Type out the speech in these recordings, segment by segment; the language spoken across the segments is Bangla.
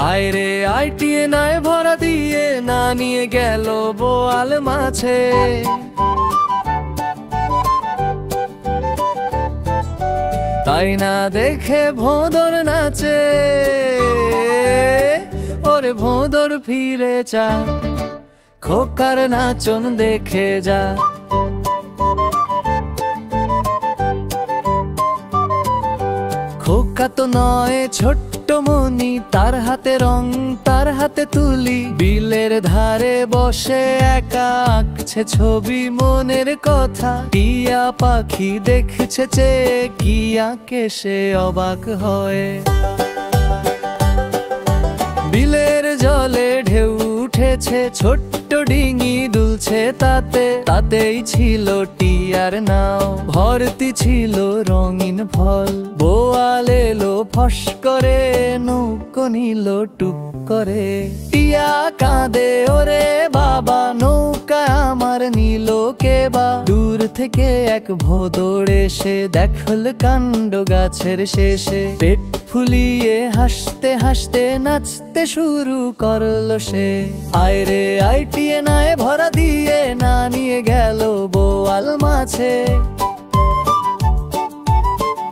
আয়রে আইটিএ নাই ভরা দিয়ে না নিয়ে গেল বোয়াল মাছে। তাই না দেখে ভোঁদর নাচে, ওরে ভোঁদর ফিরে যা, খোকার নাচন দেখে যা। খোকা তো নয় ছোট্ট মনি, তার হাতে রং তার হাতে তুলি, বিলের ধারে বসে একা আঁকছে ছবি মনের কথা। টিয়া পাখি দেখছে চেয়ে কি আঁকে সে অবাক হয়। বিলের জলে ঢেউ উঠেছে, ছোট্ট ডিঙি দুলছে তাতে, তাতেই ছিল টিয়ার নাও, ভর্তি ছিল রঙিন ফল। বোয়াল এলো ফস করে, নৌকো নিল টুক করে। টিয়া কাঁদে ওরে বাবা, নৌকা আমার নিল কেবা। দূর থেকে এক ভোঁদর এসে দেখল কাণ্ড গাছের শেষে, পেট ফুলিয়ে হাসতে হাসতে নাচতে শুরু করলো সে। আয়রে আইটিএ নাই ভরা দিয়ে না নিয়ে গেল বোয়াল মাছে।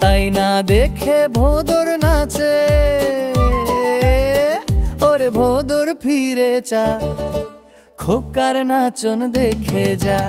তাই না দেখে ভোঁদর নাচে, ওরে ভোঁদর ফিরে যা, খোকার নাচন দেখে যা।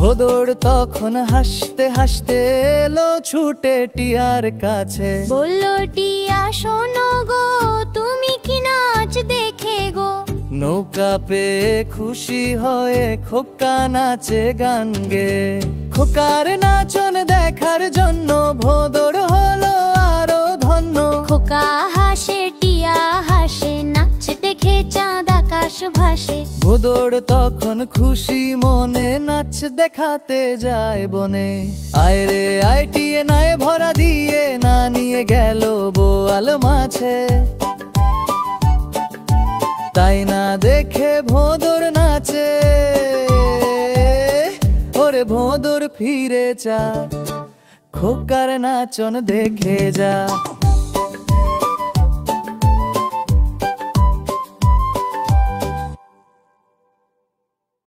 ভোঁদর তখন হাসতে হাসতে এলো ছুটে টিয়ার কাছে, বললো টিয়া শোনো গো, তুমি কি নাচ দেখে গো। নৌকা পেয়ে খুশি হয়ে খোকা নাচে গান গে। খোকার নাচন দেখার জন্য ভোঁদর হলো আরো ধন্য। খোকা হাসে টিয়া হাসে, নাচ দেখে চাঁদ আকাশ ভাসে। ভোঁদর তখন খুশি মনে নাচ দেখাতে যায় বনে। আয়রে আইটিএ নাই ভরা দিয়ে না নিয়ে গেল বোয়াল মাছে। তাই না দেখে ভোঁদর নাচে, ওরে ভোঁদর ফিরে যা, খোকার নাচন দেখে যা।